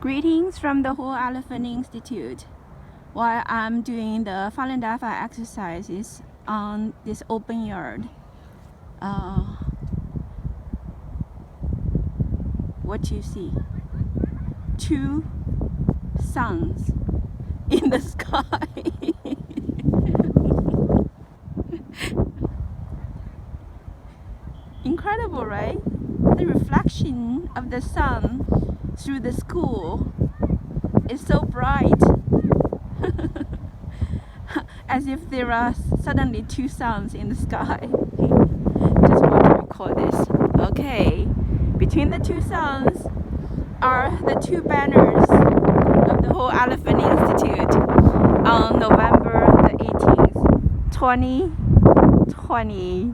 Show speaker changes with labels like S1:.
S1: Greetings from the Whole Elephant Institute. While I'm doing the Falun Dafa exercises on this open yard, what you see? Two suns in the sky. Incredible, right? The reflection of the sun through the school is so bright. As if there are suddenly two suns in the sky. Just want to record this. Okay, between the two suns are the two banners of the Whole Elephant Institute on November the 18th, 2020.